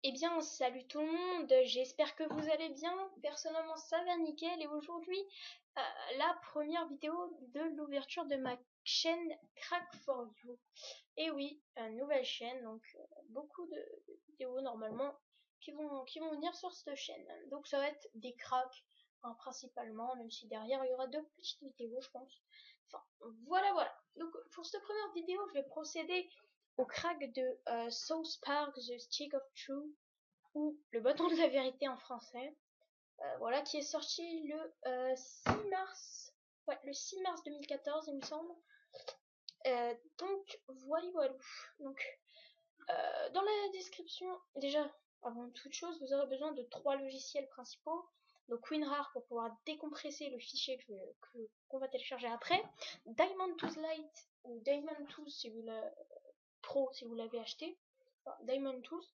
Eh bien, salut tout le monde, j'espère que vous allez bien. Personnellement, ça va nickel. Et aujourd'hui, la première vidéo de l'ouverture de ma chaîne Crack for You. Et oui, nouvelle chaîne, donc beaucoup de vidéos normalement qui vont venir sur cette chaîne. Donc ça va être des cracks, hein, principalement, même si derrière il y aura d'autres petites vidéos, je pense. Enfin, voilà. Donc pour cette première vidéo, je vais procéder au crack de South Park, The Stick of Truth, ou Le bâton de la vérité en français. Voilà, qui est sorti le 6 mars. Ouais, le 6 mars 2014, il me semble. Donc, voilà. Donc, dans la description, déjà, avant toute chose, vous aurez besoin de 3 logiciels principaux. Donc WinRAR pour pouvoir décompresser le fichier qu'on va télécharger après. Diamond Tools Lite ou Diamond Tools si vous Pro si vous l'avez acheté. Enfin, Diamond Tools.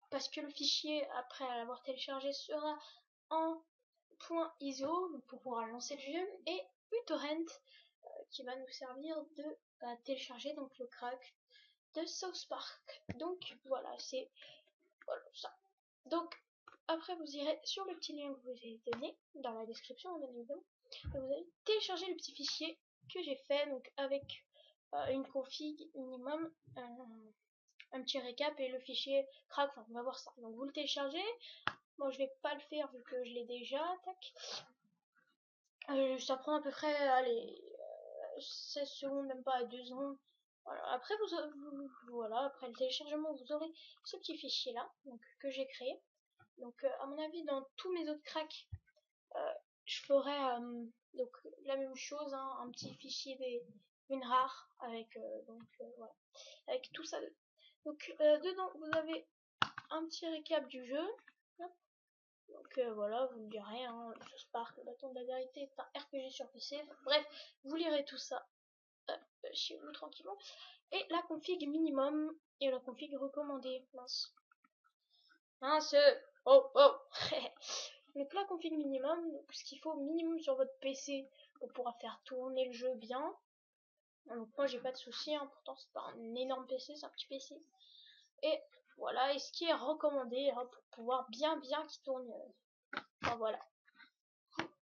Parce que le fichier, après l'avoir téléchargé, sera en .iso pour pouvoir lancer le jeu, et uTorrent qui va nous servir de télécharger donc le crack de South Park. Donc voilà, c'est voilà ça. Donc après vous irez sur le petit lien que vous avez donné dans la description bien évidemment, et vous allez télécharger le petit fichier que j'ai fait donc avec une config minimum, un petit récap et le fichier crack. Enfin, on va voir ça. Donc vous le téléchargez. Moi je vais pas le faire vu que je l'ai déjà. Tac. Ça prend à peu près allez 16 secondes, même pas à 2 secondes. Voilà. Après voilà, après le téléchargement, vous aurez ce petit fichier là, donc que j'ai créé. Donc à mon avis, dans tous mes autres cracks, je ferai donc la même chose, hein, un petit fichier des WinRAR avec voilà, avec tout ça. Donc dedans vous avez un petit récap du jeu. Hop. Donc voilà, vous me direz, hein, South Park, le bâton de la vérité est un RPG sur PC. Bref, vous lirez tout ça chez vous tranquillement. Et la config minimum et la config recommandée. Mince. Oh. Donc la config minimum, ce qu'il faut minimum sur votre PC pour pouvoir faire tourner le jeu bien. Donc moi j'ai pas de soucis, hein, pourtant c'est pas un énorme PC, c'est un petit PC. Et voilà, et ce qui est recommandé, hein, pour pouvoir bien qu'il tourne. Enfin voilà.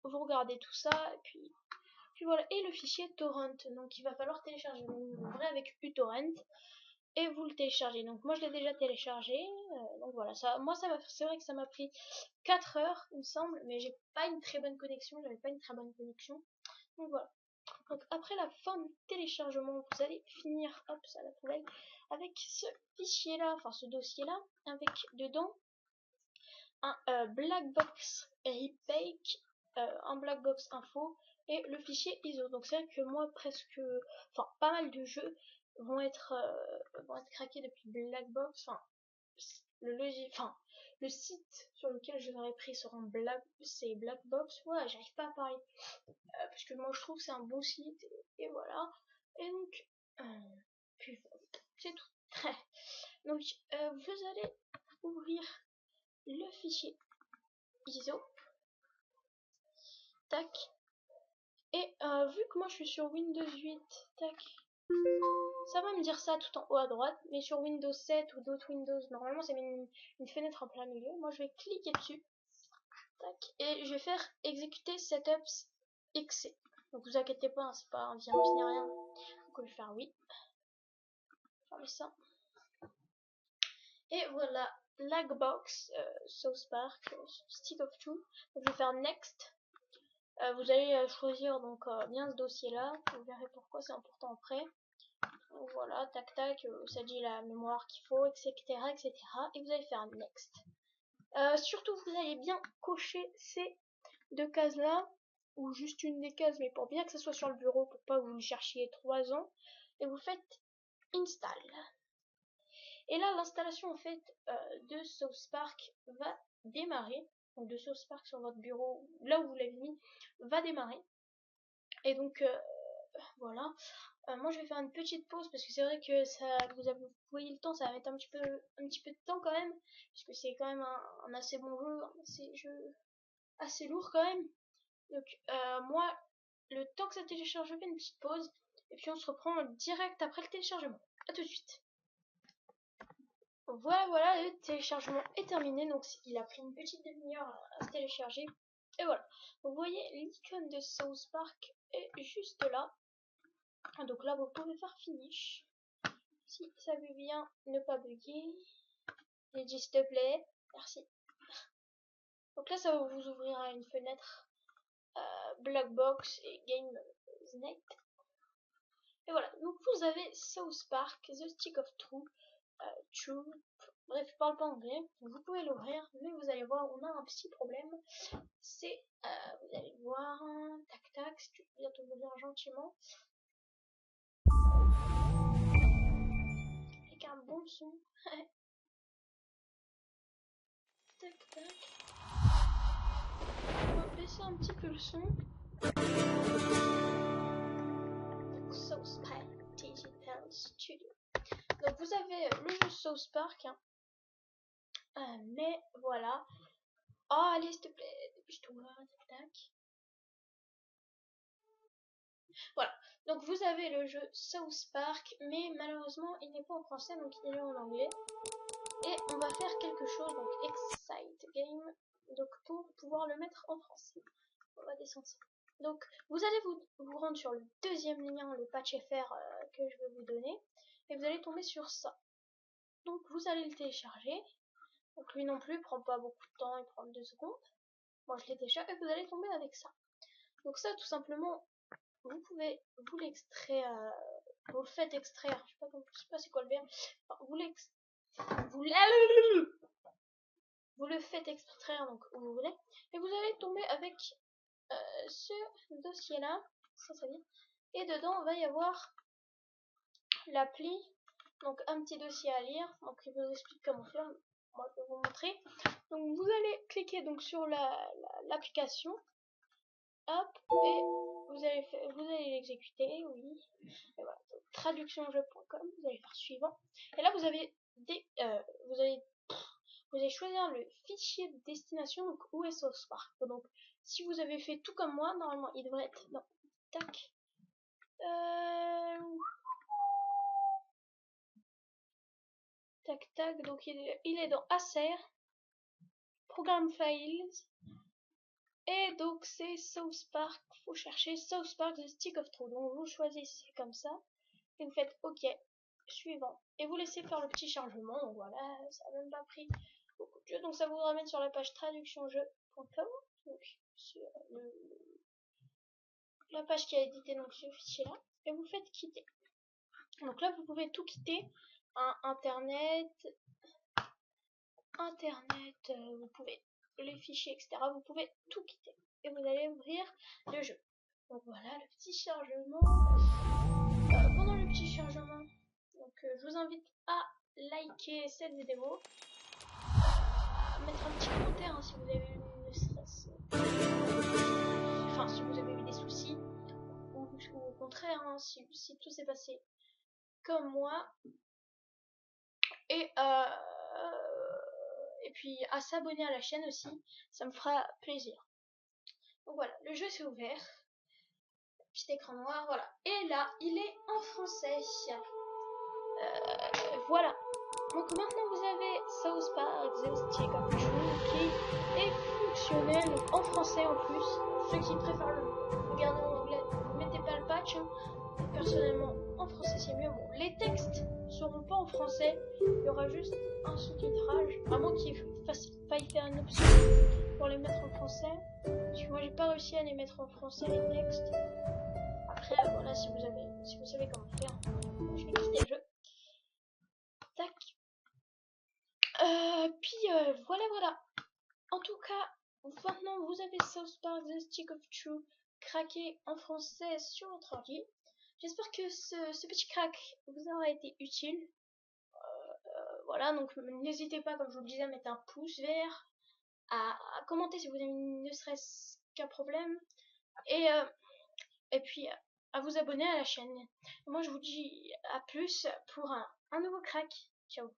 Vous regardez tout ça, et puis voilà. Et le fichier torrent, donc il va falloir télécharger. Vous l'ouvrez avec uTorrent et vous le téléchargez. Donc moi je l'ai déjà téléchargé, donc voilà. C'est vrai que ça m'a pris 4 heures il me semble, mais j'ai pas une très bonne connexion, j'avais pas une très bonne connexion. Donc voilà. Donc après la fin du téléchargement, vous allez finir, hop, ça à la poubelle, avec ce fichier là, enfin ce dossier là, avec dedans un black box repake, un black box info et le fichier ISO. Donc c'est vrai que moi enfin pas mal de jeux vont être craqués depuis Blackbox. Enfin le site sur lequel je l'aurais pris c'est Blackbox. Voilà, j'arrive pas à parler parce que moi je trouve que c'est un bon site, et voilà. Et donc puis c'est tout. Donc vous allez ouvrir le fichier ISO, tac, et vu que moi je suis sur Windows 8, tac, ça va me dire ça tout en haut à droite, mais sur Windows 7 ou d'autres Windows, normalement c'est une fenêtre en plein milieu. Moi je vais cliquer dessus, tac, et je vais faire exécuter setups exe. Donc vous inquiétez pas, hein, c'est pas un virus ni rien. Donc on va faire oui, fermer ça, et voilà, Lagbox, South Park, Stick of Truth. Donc je vais faire next. Vous allez choisir donc bien ce dossier là, vous verrez pourquoi c'est important après. Donc voilà, tac, ça dit la mémoire qu'il faut, etc. Et vous allez faire next. Surtout vous allez bien cocher ces 2 cases là, ou juste une des cases, mais pour bien que ça soit sur le bureau, pour pas que vous le cherchiez 3 ans. Et vous faites install. Et là l'installation en fait de South Park va démarrer. Donc de South Park sur votre bureau, là où vous l'avez mis, va démarrer. Et donc voilà. Moi je vais faire une petite pause parce que c'est vrai que vous voyez le temps, ça va mettre un petit peu de temps quand même, puisque c'est quand même un assez bon jeu, assez lourd quand même. Donc moi, le temps que ça télécharge, je fais une petite pause et puis on se reprend direct après le téléchargement. A tout de suite. voilà, le téléchargement est terminé. Donc il a pris une petite demi-heure à se télécharger. Et voilà. Vous voyez l'icône de South Park est juste là. Donc là vous pouvez faire finish. Si ça veut bien ne pas bugger. Et dit s'il te plaît. Merci. Donc là ça va vous ouvrir une fenêtre Blackbox et Game Snake. Et voilà, donc vous avez South Park, The Stick of Truth, bref, je parle pas anglais, vous pouvez l'ouvrir, mais vous allez voir, on a un petit problème, c'est, vous allez voir, tac tac, si tu peux bientôt vous lire gentiment, avec un bon son, tac tac, on va baisser un petit peu le son, donc South Park Digital Studio. Donc vous avez le jeu South Park, hein. Mais voilà. Oh allez s'il te plaît, dépêche-toi, tac tac. Voilà. Donc vous avez le jeu South Park, mais malheureusement il n'est pas en français, donc il est en anglais. Et on va faire quelque chose, donc Excite Game, donc pour pouvoir le mettre en français. On va descendre ça. Donc vous allez vous rendre sur le deuxième lien, le patch FR que je vais vous donner, et vous allez tomber sur ça. Donc vous allez le télécharger. Donc lui non plus, il prend pas beaucoup de temps, il prend 2 secondes. Moi je l'ai téléchargé et vous allez tomber avec ça. Donc ça tout simplement, vous pouvez vous l'extraire, vous le faites extraire, je sais pas c'est quoi le verbe, enfin, vous le faites extraire donc où vous voulez, et vous allez tomber avec ce dossier là, ça vient, et dedans il va y avoir l'appli, donc un petit dossier à lire, donc il vous explique comment faire, moi je vais vous montrer. Donc vous allez cliquer donc sur l'application, hop, et vous allez l'exécuter, oui, et voilà, traductionjeu.com, vous allez faire suivant, et là vous avez vous allez choisir le fichier de destination, donc où est South Park. Donc si vous avez fait tout comme moi, normalement il devrait être, non, tac, tac tac, donc il est dans Acer, Program Files, et donc c'est South Park, faut chercher South Park The Stick of Truth. Donc vous choisissez comme ça, et vous faites OK, suivant, et vous laissez faire le petit chargement. Donc voilà, ça n'a même pas pris beaucoup de jeux, donc ça vous ramène sur la page traductionjeu.com, donc sur la page qui a édité donc ce fichier là, et vous faites quitter. Donc là vous pouvez tout quitter, internet, vous pouvez les fichiers, etc. Vous pouvez tout quitter et vous allez ouvrir le jeu. Donc voilà le petit chargement. Pendant le petit chargement, donc je vous invite à liker cette vidéo, à mettre un petit commentaire, hein, si vous avez eu le stress, enfin si vous avez eu des soucis, ou au contraire, hein, si tout s'est passé comme moi, et puis à s'abonner à la chaîne aussi, ça me fera plaisir. Donc voilà, le jeu s'est ouvert, petit écran noir, voilà, et là il est en français. Voilà, donc maintenant vous avez South Park The Stick of Truth qui est fonctionnel, donc en français en plus. Ceux qui préfèrent le garder en anglais, ne mettez pas le patch, hein. Personnellement en français c'est mieux. Bon, les textes seront pas en français, il y aura juste un sous-titrage, à moins qu'il faille faire une option pour les mettre en français, parce que moi j'ai pas réussi à les mettre en français les textes. Après voilà, si vous savez comment faire, je vais quitter le jeu, tac, puis voilà, en tout cas maintenant vous avez South Park The Stick of Truth craqué en français sur votre ordi. J'espère que ce petit crack vous aura été utile. Voilà, donc n'hésitez pas, comme je vous le disais, à mettre un pouce vert, à commenter si vous avez ne serait-ce qu'un problème, et puis à vous abonner à la chaîne. Moi je vous dis à plus pour un nouveau crack. Ciao.